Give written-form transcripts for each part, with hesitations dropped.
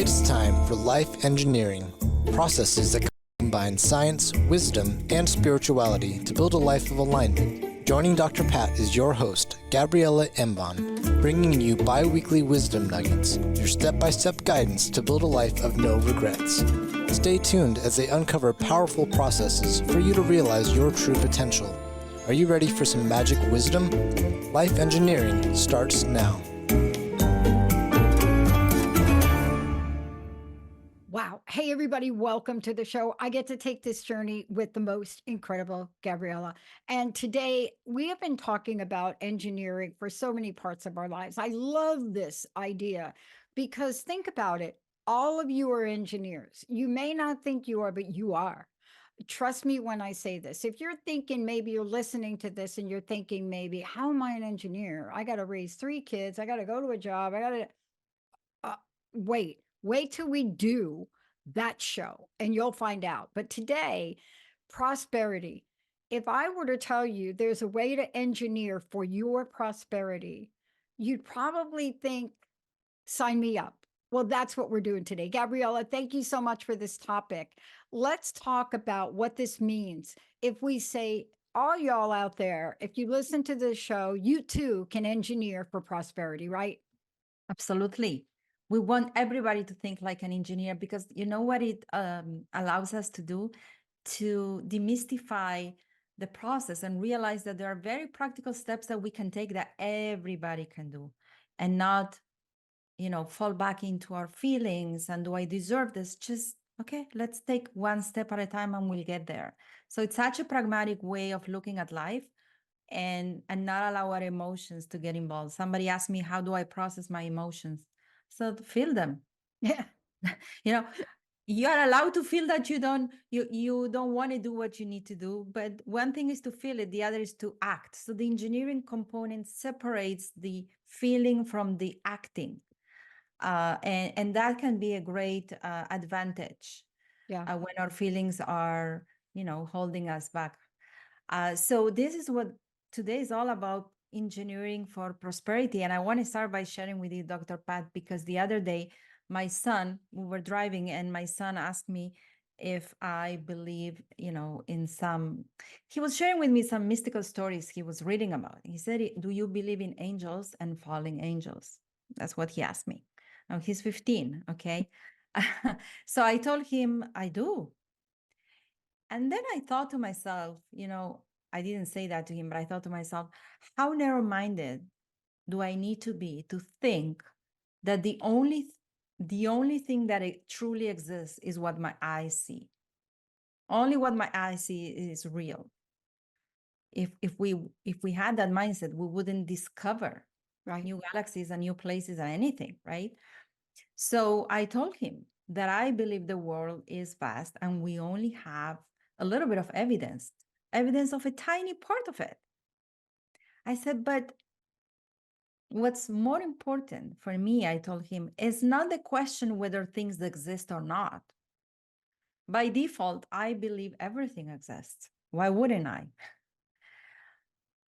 It's time for Life Engineering, processes that combine science, wisdom, and spirituality to build a life of alignment. Joining Dr. Pat is your host, Gabriela Embon, bringing you bi-weekly wisdom nuggets, your step-by-step guidance to build a life of no regrets. Stay tuned as they uncover powerful processes for you to realize your true potential. Are you ready for some magic wisdom? Life Engineering starts now. Wow. Hey, everybody. Welcome to the show. I get to take this journey with the most incredible Gabriela. And today we have been talking about engineering for so many parts of our lives. I love this idea because think about it. All of you are engineers. You may not think you are, but you are. Trust me when I say this. If you're thinking, maybe you're listening to this and you're thinking, maybe, how am I an engineer? I got to raise 3 kids. I got to go to a job. I got to uh, wait till we do that show and you'll find out. But today, prosperity. If I were to tell you there's a way to engineer for your prosperity, you'd probably think, sign me up. Well, that's what we're doing today. Gabriela, thank you so much for this topic. Let's talk about what this means. If we say, all y'all out there, if you listen to this show, you too can engineer for prosperity, right? Absolutely. We want everybody to think like an engineer because you know what it allows us to do? To demystify the process and realize that there are very practical steps that we can take that everybody can do and not, fall back into our feelings and do I deserve this? Just, okay, let's take one step at a time and we'll get there. So it's such a pragmatic way of looking at life and not allow our emotions to get involved. Somebody asked me, how do I process my emotions? So feel them. Yeah. You know, you are allowed to feel that you don't want to do what you need to do, but one thing is to feel it, the other is to act. So the engineering component separates the feeling from the acting. And that can be a great advantage Yeah. when our feelings are, holding us back. So this is what today is all about, engineering for prosperity. And I want to start by sharing with you, Dr. Pat, because the other day, we were driving and my son asked me if I believe, he was sharing with me some mystical stories he was reading about. He said, do you believe in angels and falling angels? That's what he asked me. Now he's 15, okay? So I told him, I do. And then I thought to myself, I didn't say that to him, but I thought to myself, how narrow-minded do I need to be to think that the only thing that it truly exists is what my eyes see. Only what my eyes see is real. If we had that mindset, we wouldn't discover Right. new galaxies and new places and anything, right? So I told him that I believe the world is vast and we only have a little bit of evidence of a tiny part of it. I said, but what's more important for me, I told him, is not the question whether things exist or not. By default, I believe everything exists. Why wouldn't I?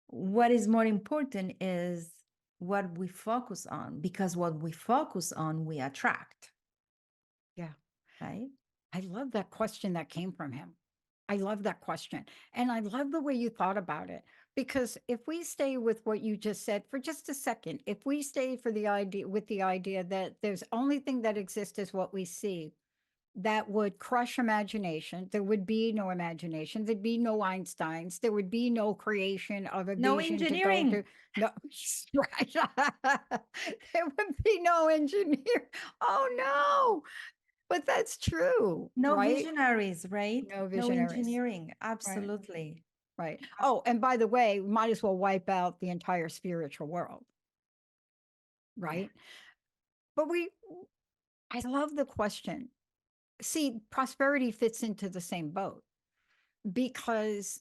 What is more important is what we focus on, because what we focus on, we attract. Yeah. Right? I love that question that came from him. I love that question. And I love the way you thought about it. Because if we stay with what you just said for just a second, if we stay for the idea with the idea that there's only thing that exists is what we see, that would crush imagination. There would be no imagination. There'd be no Einsteins. There would be no creation of a No vision to go to. engineering. No, right. There would be no engineer. Oh no. But that's true, No right? visionaries, right? No No visionaries. engineering. Right. Absolutely. Right. Oh, and by the way, we might as well wipe out the entire spiritual world, Yeah. right? But I love the question. See, prosperity fits into the same boat because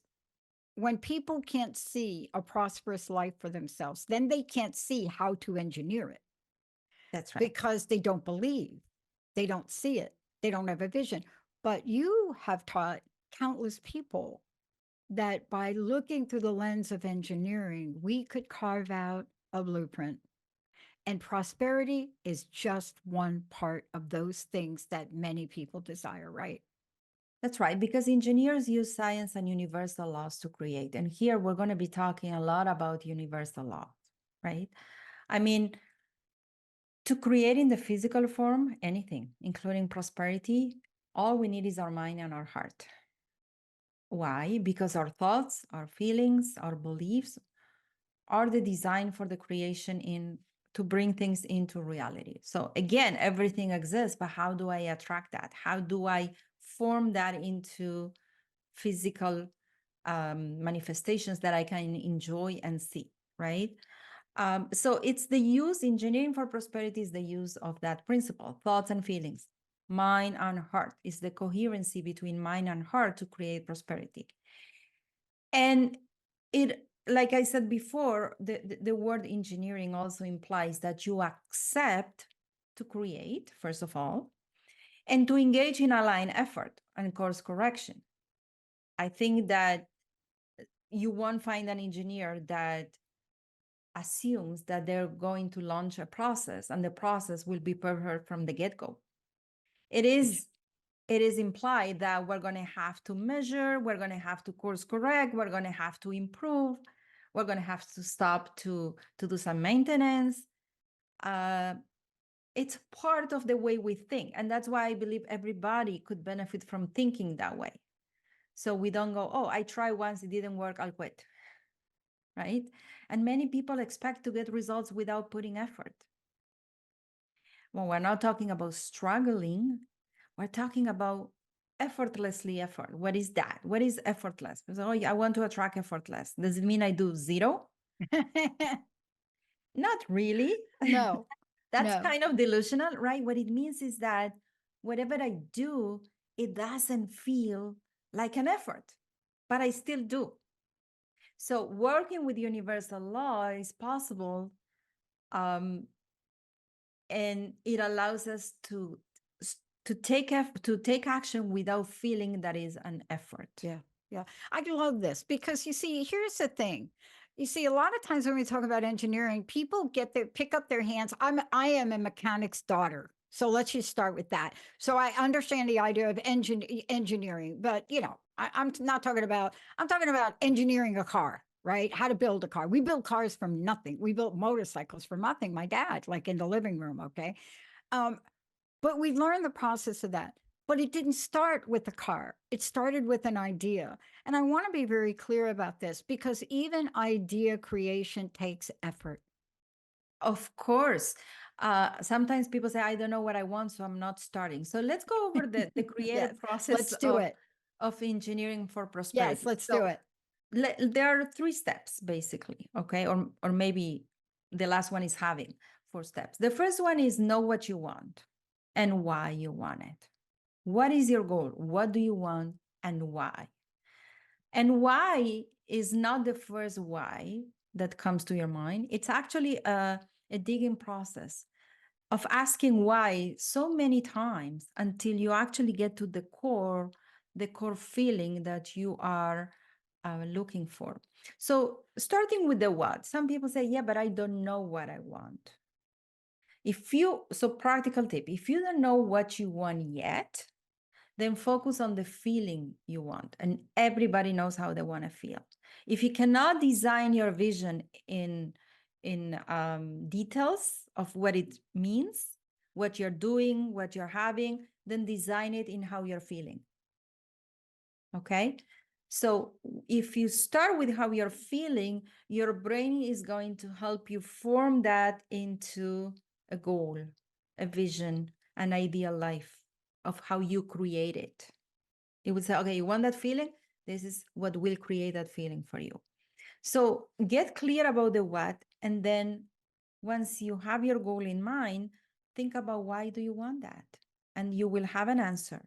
when people can't see a prosperous life for themselves, then they can't see how to engineer it That's right. because they don't believe, they don't see it, they don't have a vision. But you have taught countless people that by looking through the lens of engineering, we could carve out a blueprint And prosperity is just one part of those things that many people desire, right? That's right, because engineers use science and universal laws to create. And here we're going to be talking a lot about universal laws, right? I mean, to create in the physical form anything, including prosperity, all we need is our mind and our heart. Why? Because our thoughts, our feelings, our beliefs are the design for the creation in to bring things into reality. So again, everything exists, but how do I attract that? How do I form that into physical manifestations that I can enjoy and see, right? So it's the use, engineering for prosperity is the use of that principle, thoughts and feelings. Mind and heart is the coherency between mind and heart to create prosperity. And it, like I said before, the word engineering also implies that you accept to create, first of all, and to engage in aligned effort and course correction. I think that you won't find an engineer that assumes that they're going to launch a process and the process will be perfect from the get-go. It is implied that we're going to have to measure, we're going to have to course correct, we're going to have to improve, we're going to have to stop to do some maintenance. It's part of the way we think. And that's why I believe everybody could benefit from thinking that way. So we don't go, oh, I tried once, it didn't work, I'll quit. Right? And many people expect to get results without putting effort. When we're not talking about struggling, we're talking about effortlessly effort. What is that? What is effortless? Because, oh, I want to attract effortless. Does it mean I do zero? Not really. No, That's no. kind of delusional, right? What it means is that whatever I do, it doesn't feel like an effort, but I still do. So working with universal law is possible, and it allows us to take action without feeling that is an effort. Yeah, yeah. I love this because you see, here's the thing. You see, a lot of times when we talk about engineering, people pick up their hands. I am a mechanic's daughter. So let's just start with that. So I understand the idea of engineering, but I'm talking about, I'm talking about engineering a car, right? How to build a car. We build cars from nothing. We built motorcycles from nothing. My dad, like in the living room. Okay. Um, but we learned the process of that. But it didn't start with the car. It started with an idea. And I want to be very clear about this because even idea creation takes effort. Of course. Sometimes people say, I don't know what I want, so I'm not starting. So let's go over the creative Yes, process let's do it. of engineering for prosperity. Yes, let's So do it. there are 3 steps, basically, okay? Or maybe the last one is having 4 steps. The first one is know what you want and why you want it. What is your goal? What do you want and why? And why is not the first why that comes to your mind. It's actually a digging process of asking why so many times until you actually get to the core feeling that you are looking for. So starting with the what, some people say, yeah, but I don't know what I want. So practical tip, if you don't know what you want yet, then focus on the feeling you want. And everybody knows how they want to feel. If you cannot design your vision in details of what it means, what you're doing, what you're having, then design it in how you're feeling. Okay? So if you start with how you're feeling, your brain is going to help you form that into a goal, a vision, an ideal life of how you create it. It would say, okay, you want that feeling? This is what will create that feeling for you. So get clear about the what, and then once you have your goal in mind, think about why do you want that? And you will have an answer.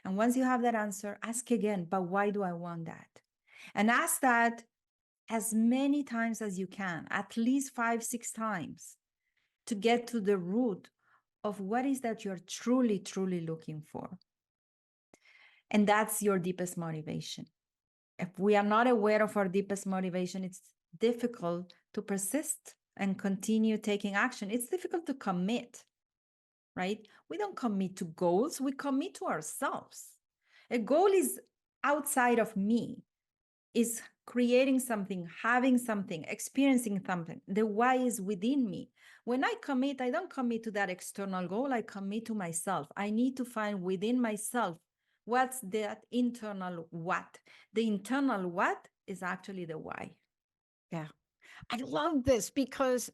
And once you have that answer, ask again, but why do I want that? And ask that as many times as you can, at least 5, 6 times, to get to the root of what is that you're truly, truly looking for. And that's your deepest motivation. If we are not aware of our deepest motivation, it's difficult to persist and continue taking action. It's difficult to commit, right? We don't commit to goals, we commit to ourselves. A goal is outside of me, is creating something, having something, experiencing something. The why is within me. When I commit, I don't commit to that external goal, I commit to myself. I need to find within myself what's that internal what. The internal what is actually the why. Yeah. I love this because,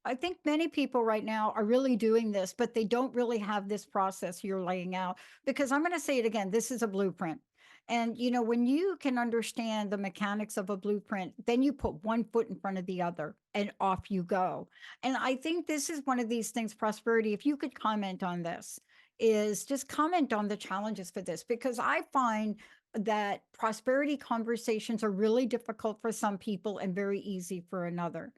I think many people right now are really doing this, but they don't really have this process you're laying out. Because I'm going to say it again, this is a blueprint. And, when you can understand the mechanics of a blueprint, then you put one foot in front of the other and off you go. And I think this is one of these things, prosperity, if you could comment on this, is just comment on the challenges for this, because I find that prosperity conversations are really difficult for some people and very easy for another.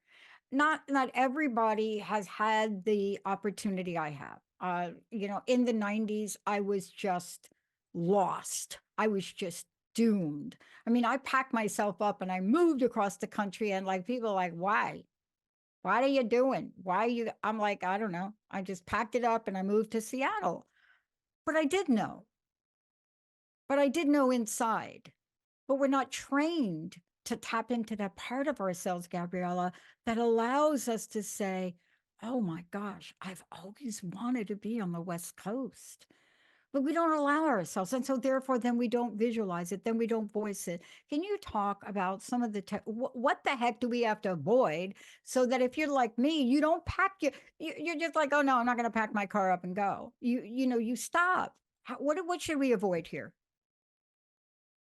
Not everybody has had the opportunity I have. In the 90s, I was just lost. I was just doomed. I mean, I packed myself up and I moved across the country, and like people are like, why? What are you doing? Why are you? I'm like, I don't know. I just packed it up and I moved to Seattle. But I did know. But I did know inside. But we're not trained to tap into that part of ourselves, Gabriela, that allows us to say, oh my gosh, I've always wanted to be on the West Coast. But we don't allow ourselves. And so therefore, then we don't visualize it, then we don't voice it. Can you talk about some of the, what the heck do we have to avoid so that if you're like me, you don't pack you're just like, oh no, I'm not going to pack my car up and go. You stop. What should we avoid here?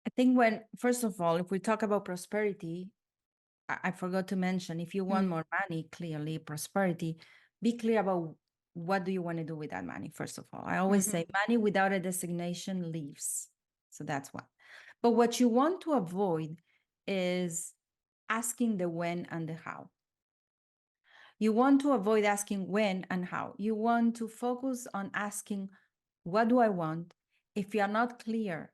I think first of all, if we talk about prosperity, I forgot to mention, if you want more money, clearly prosperity, be clear about what do you want to do with that money, first of all. I always say money without a designation leaves. So that's one. But what you want to avoid is asking the when and the how. You want to avoid asking when and how. You want to focus on asking, what do I want? If you are not clear,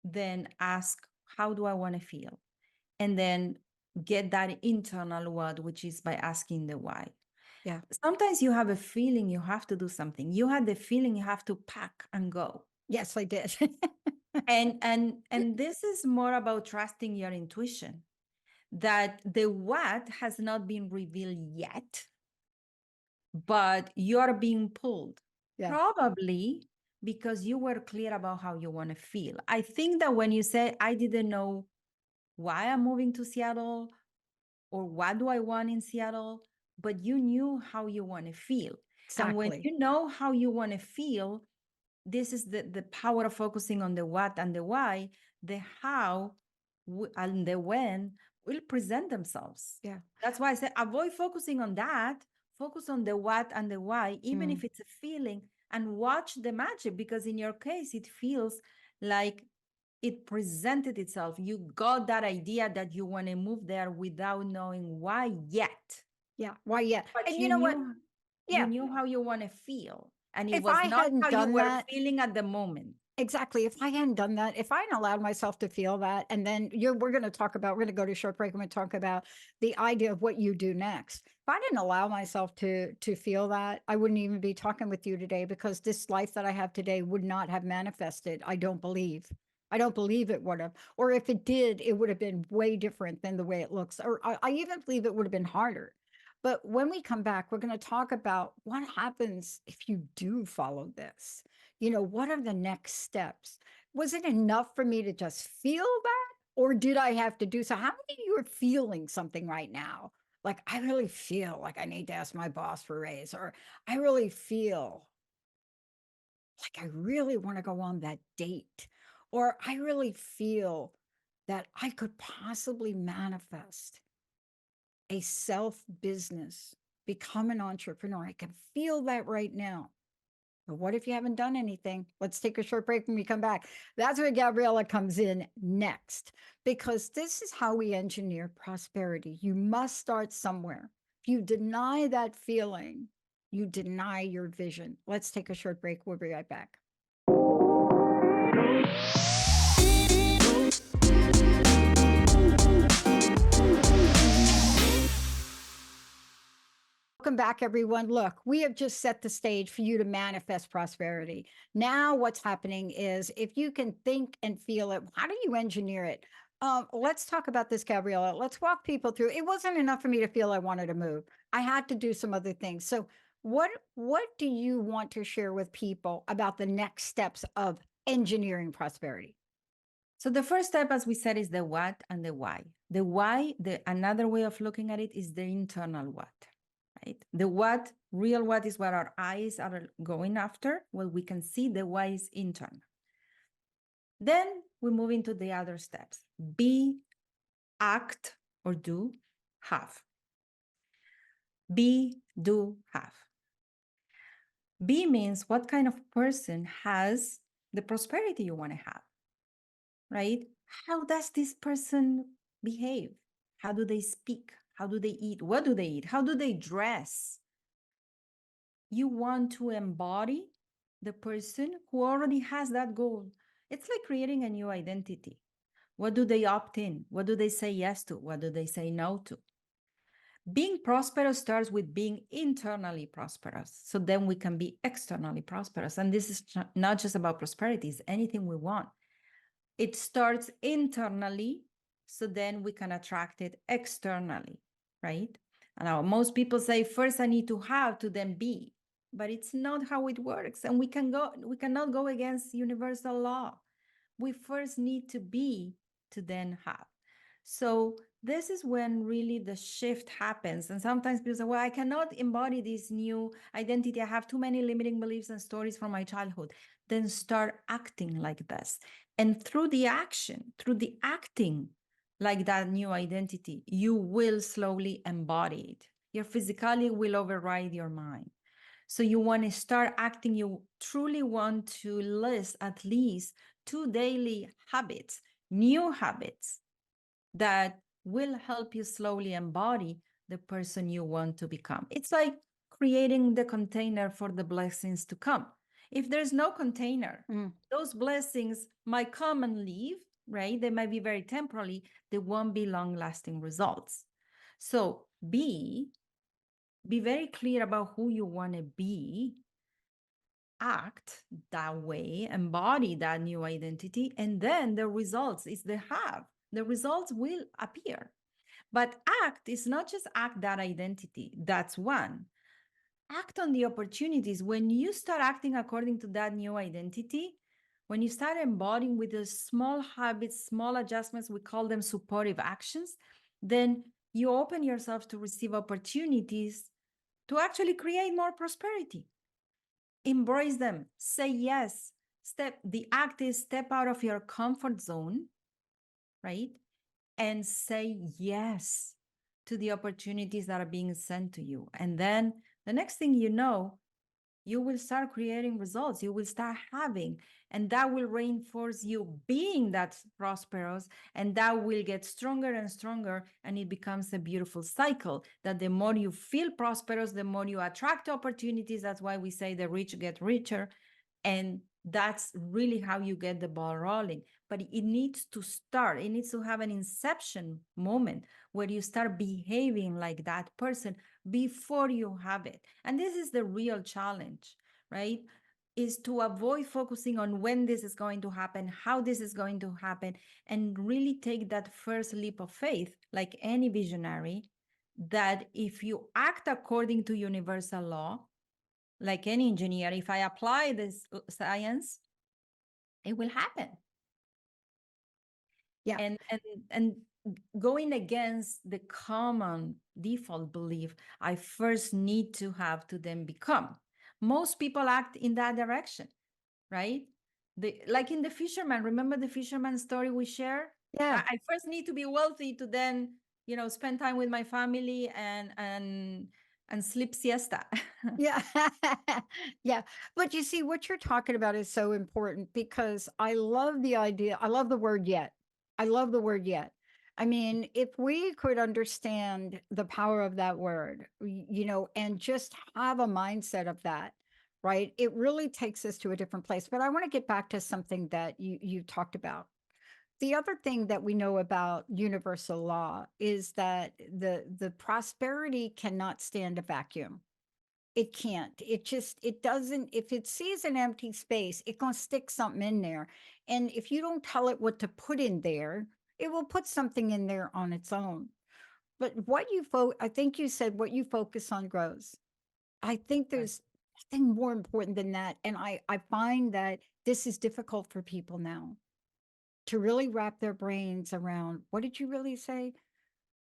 then ask, how do I want to feel? And then get that internal what, which is by asking the why. Yeah. Sometimes you have a feeling you have to do something. You had the feeling you have to pack and go. Yes, I did. And this is more about trusting your intuition, that the what has not been revealed yet, but you're being pulled. Yeah. Probably because you were clear about how you want to feel. I think that when you say, I didn't know why I'm moving to Seattle or what do I want in Seattle, but you knew how you want to feel. Exactly. And when you know how you want to feel, this is the power of focusing on the what and the why. The how and the when will present themselves. Yeah. That's why I say avoid focusing on that. Focus on the what and the why, even if it's a feeling, and watch the magic, because in your case, it feels like it presented itself. You got that idea that you want to move there without knowing why yet. Yeah. Why yet? But And you know what? You Yeah. knew how you want to feel. And it If was I not hadn't how you done were that, feeling at the moment. exactly. If I hadn't done that, if I hadn't allowed myself to feel that, and then we're going to go to a short break and we're talk about the idea of what you do next. If I didn't allow myself to feel that, I wouldn't even be talking with you today, because this life that I have today would not have manifested. I don't believe it would have. Or if it did, it would have been way different than the way it looks. Or I even believe it would have been harder. But when we come back, we're going to talk about what happens if you do follow this. What are the next steps? Was it enough for me to just feel that? Or did I have to do so? How many of you are feeling something right now? Like, I really feel like I need to ask my boss for a raise, or I really feel like I really want to go on that date, or I really feel that I could possibly manifest a self business, become an entrepreneur. I can feel that right now. But what if you haven't done anything? Let's take a short break when we come back. That's where Gabriela comes in next, because this is how we engineer prosperity. You must start somewhere. If you deny that feeling, you deny your vision. Let's take a short break. We'll be right back. welcome back, everyone. Look, we have just set the stage for you to manifest prosperity. Now, what's happening is if you can think and feel it, how do you engineer it? Let's talk about this, Gabriela. Let's walk people through. It wasn't enough for me to feel I wanted to move. I had to do some other things. So, what do you want to share with people about the next steps of engineering prosperity? So the first step, as we said, is the what and the why. The why, another way of looking at it is the internal what, right? The what, real what is what our eyes are going after. Well, we can see the why is internal. Then we move into the other steps. Be, act, or do, have. Be, do, have. Be means what kind of person has the prosperity you want to have, right? How does this person behave? How do they speak? How do they eat? What do they eat? How do they dress? You want to embody the person who already has that goal. It's like creating a new identity. What do they opt in? What do they say yes to? What do they say no to? Being prosperous starts with being internally prosperous. So then we can be externally prosperous. And this is not just about prosperity, it's anything we want. It starts internally, so then we can attract it externally, right? And now most people say, first I need to have to then be, but it's not how it works. And we cannot go against universal law. We first need to be to then have. So this is when really the shift happens. And sometimes people say, well, I cannot embody this new identity. I have too many limiting beliefs and stories from my childhood. Then start acting like this. And through the acting like that new identity, you will slowly embody it. Your physicality will override your mind. So you want to start acting, you truly want to list at least 2 daily habits, new habits that will help you slowly embody the person you want to become. It's like creating the container for the blessings to come. If there's no container, those blessings might come and leave, right? They might be very temporary. They won't be long-lasting results. So be very clear about who you want to be, act that way, embody that new identity, and then the results is the have. The results will appear. But act is not just act that identity. That's one. Act on the opportunities. When you start acting according to that new identity, when you start embodying with the small habits, small adjustments, we call them supportive actions, then you open yourself to receive opportunities to actually create more prosperity. Embrace them. Say yes. The act is step out of your comfort zone, right? And say yes to the opportunities that are being sent to you. And then the next thing you know, you will start creating results. You will start having, and that will reinforce you being that prosperous, and that will get stronger and stronger. And it becomes a beautiful cycle that the more you feel prosperous, the more you attract opportunities. That's why we say the rich get richer. And that's really how you get the ball rolling. But it needs to start. It needs to have an inception moment where you start behaving like that person before you have it. And this is the real challenge, right? Is to avoid focusing on when this is going to happen, how this is going to happen, and really take that first leap of faith, like any visionary, that if you act according to universal law, like any engineer, if I apply this science, it will happen. Yeah. And going against the common default belief, I first need to have to then become. Most people act in that direction, right? Like in the fisherman, remember the fisherman story we share? Yeah. I first need to be wealthy to then, spend time with my family and sleep siesta. Yeah. Yeah. But you see, what you're talking about is so important because I love the idea. I love the word yet. I love the word yet. I mean, if we could understand the power of that word, and just have a mindset of that, right? It really takes us to a different place. But I want to get back to something that you talked about. the other thing that we know about universal law is that the prosperity cannot stand a vacuum. It can't. It doesn't. If it sees an empty space, it's gonna stick something in there. And if you don't tell it what to put in there, it will put something in there on its own. But I think you said what you focus on grows. I think Right. there's nothing more important than that. And I find that this is difficult for people now to really wrap their brains around, what did you really say?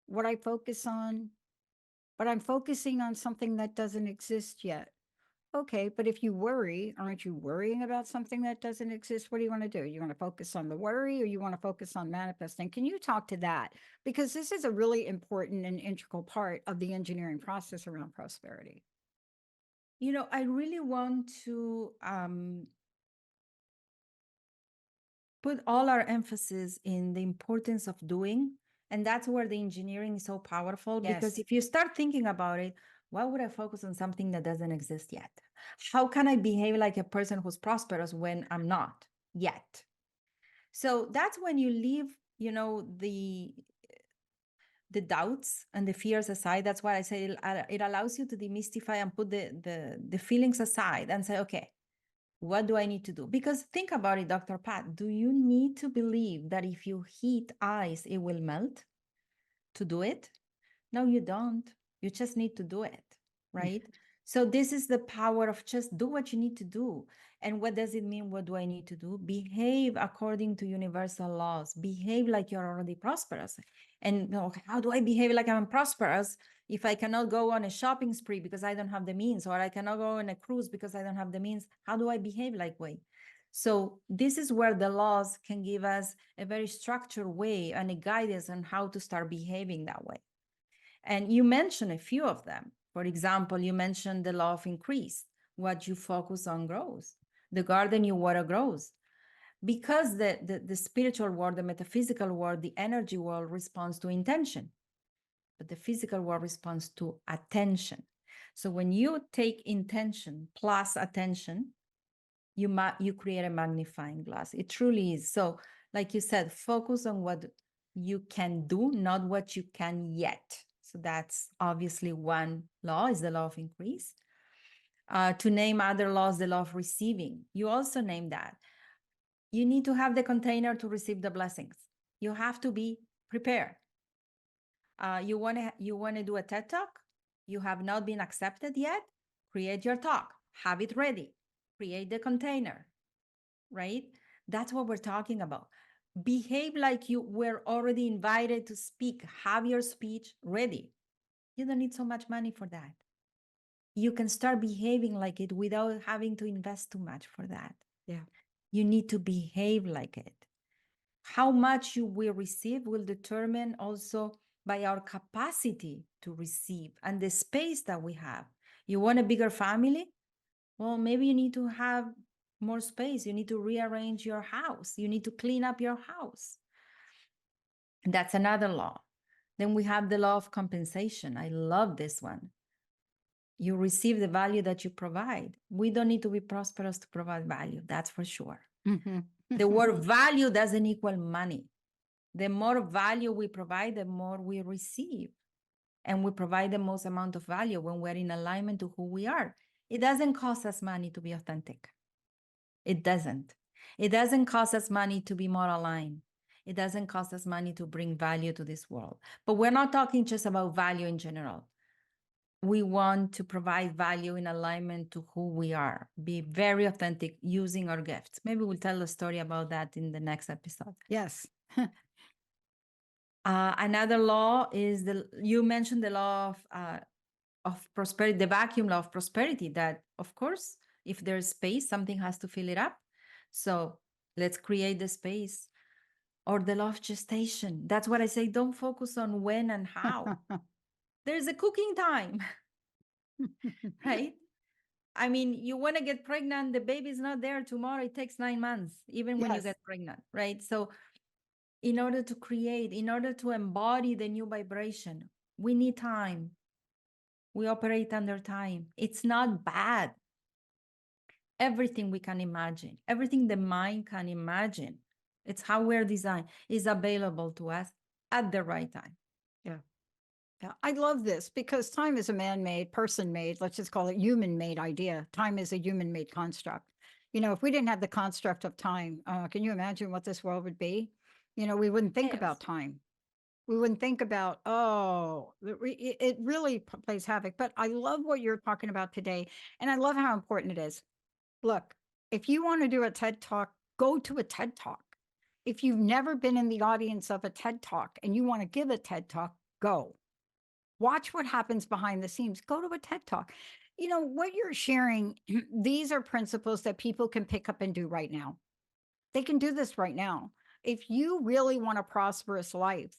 What I focus on, but I'm focusing on something that doesn't exist yet. Okay, but if you worry, aren't you worrying about something that doesn't exist? What do you want to do? You want to focus on the worry or you want to focus on manifesting? Can you talk to that? Because this is a really important and integral part of the engineering process around prosperity. I really want to put all our emphasis in the importance of doing. And that's where the engineering is so powerful, because Yes. if you start thinking about it, why would I focus on something that doesn't exist yet? How can I behave like a person who's prosperous when I'm not yet? So that's when you leave, the doubts and the fears aside. That's why I say it allows you to demystify and put the feelings aside and say, okay, what do I need to do? Because think about it, Dr. Pat, do you need to believe that if you heat ice, it will melt to do it? No, you don't. You just need to do it, right? So this is the power of just do what you need to do. And what does it mean? What do I need to do? Behave according to universal laws. Behave like you're already prosperous. And how do I behave like I'm prosperous if I cannot go on a shopping spree because I don't have the means, or I cannot go on a cruise because I don't have the means? How do I behave like way? So this is where the laws can give us a very structured way and a guidance on how to start behaving that way. And you mentioned a few of them. For example, you mentioned the law of increase. What you focus on grows. The garden you water grows. Because the spiritual world, the metaphysical world, the energy world responds to intention, but the physical world responds to attention. So when you take intention plus attention, you create a magnifying glass. It truly is. So, like you said, focus on what you can do, not what you can yet. So that's obviously one law, is the law of increase. To name other laws, the law of receiving. You also name that. You need to have the container to receive the blessings. You have to be prepared. You want to do a TED Talk? You have not been accepted yet? Create your talk. Have it ready. Create the container, right? That's what we're talking about. Behave like you were already invited to speak. Have your speech ready. You don't need so much money for that. You can start behaving like it without having to invest too much for that. Yeah. You need to behave like it. How much you will receive will determine also by our capacity to receive and the space that we have. You want a bigger family? Well, maybe you need to have more space. You need to rearrange your house. You need to clean up your house. That's another law. Then we have the law of compensation. I love this one. You receive the value that you provide. We don't need to be prosperous to provide value. That's for sure. The word value doesn't equal money. The more value we provide, the more we receive. And we provide the most amount of value when we're in alignment to who we are. It doesn't cost us money to be authentic. It doesn't. It doesn't cost us money to be more aligned. It doesn't cost us money to bring value to this world. But we're not talking just about value in general. We want to provide value in alignment to who we are, be very authentic using our gifts. Maybe we'll tell a story about that in the next episode. Yes. Another law is you mentioned the law of prosperity, the vacuum law of prosperity, that of course, if there's space, something has to fill it up. So let's create the space. Or the law of gestation. That's what I say. Don't focus on when and how. There's a cooking time, right? I mean, you want to get pregnant, the baby's not there tomorrow. It takes 9 months, even when you Yes. get pregnant, right? So in order to create, in order to embody the new vibration, we need time. We operate under time. It's not bad. Everything we can imagine, everything the mind can imagine, It's how we're designed, is available to us at the right time. Yeah. Yeah, I love this because time is a man-made, person-made, let's just call it human-made idea. Time is a human-made construct. If we didn't have the construct of time, can you imagine what this world would be? We wouldn't think Yes. about time. We wouldn't think about, it really plays havoc. But I love what you're talking about today. And I love how important it is. Look, if you want to do a TED Talk, go to a TED Talk. If you've never been in the audience of a TED Talk and you want to give a TED Talk, go. Watch what happens behind the scenes. Go to a TED Talk. What you're sharing, these are principles that people can pick up and do right now. They can do this right now. If you really want a prosperous life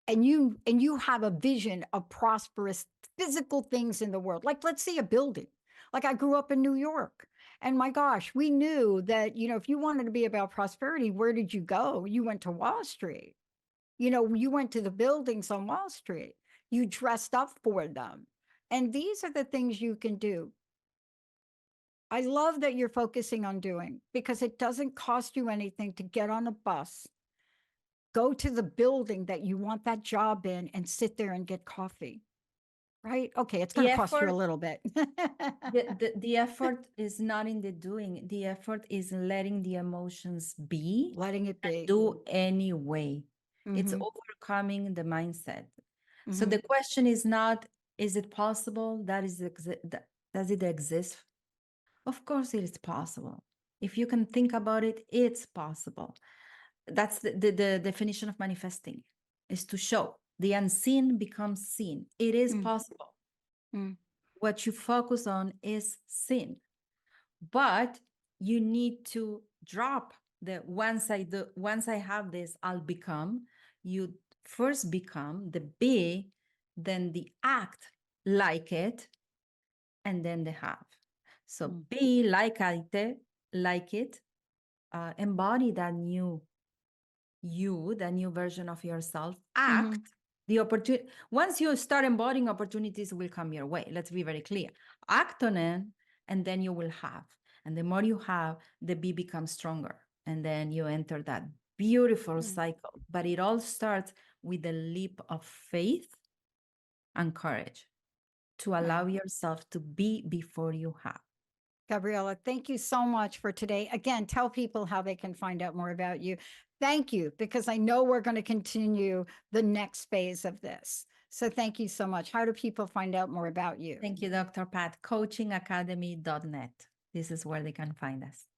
and you have a vision of prosperous physical things in the world, like let's say a building. Like I grew up in New York. And my gosh, we knew that, if you wanted to be about prosperity, where did you go? You went to Wall Street. You went to the buildings on Wall Street. You dressed up for them. And these are the things you can do. I love that you're focusing on doing, because it doesn't cost you anything to get on a bus, go to the building that you want that job in, and sit there and get coffee. Right? Okay, it's going to cost you a little bit. The effort is not in the doing. The effort is letting the emotions be. Letting it be. Do anyway. It's overcoming the mindset. So the question is not, is it possible? Does it exist? Of course it is possible. If you can think about it, it's possible. That's the definition of manifesting, is to show. The unseen becomes seen. It is possible. What you focus on is seen. But you need to drop the once I have this, I'll become. You first become the be, then the act like it, and then the have. So be like it, embody that new you, the new version of yourself, act. The opportunity, once you start embodying, opportunities will come your way. Let's be very clear. Act on it, and then you will have. And the more you have, the be becomes stronger. And then you enter that beautiful cycle. But it all starts with a leap of faith and courage to allow yourself to be before you have. Gabriela, thank you so much for today. Again, tell people how they can find out more about you. Thank you, because I know we're going to continue the next phase of this. So thank you so much. How do people find out more about you? Thank you, Dr. Pat. Coachingacademy.net. This is where they can find us.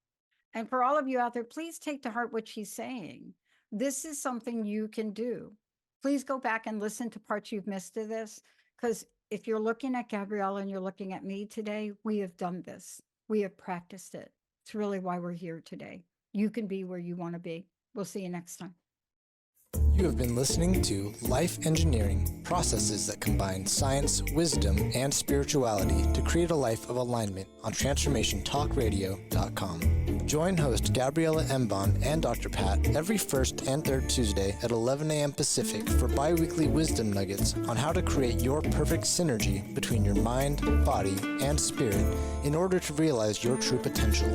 And for all of you out there, please take to heart what she's saying. This is something you can do. Please go back and listen to parts you've missed of this, because if you're looking at Gabriela and you're looking at me today, we have done this. We have practiced it. It's really why we're here today. You can be where you want to be. We'll see you next time. You have been listening to Life Engineering, processes that combine science, wisdom, and spirituality to create a life of alignment on TransformationTalkRadio.com. Join host Gabriela Embon and Dr. Pat every first and third Tuesday at 11 a.m. Pacific for bi-weekly wisdom nuggets on how to create your perfect synergy between your mind, body, and spirit in order to realize your true potential.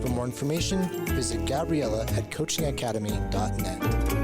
For more information, visit Gabriela at coachingacademy.net.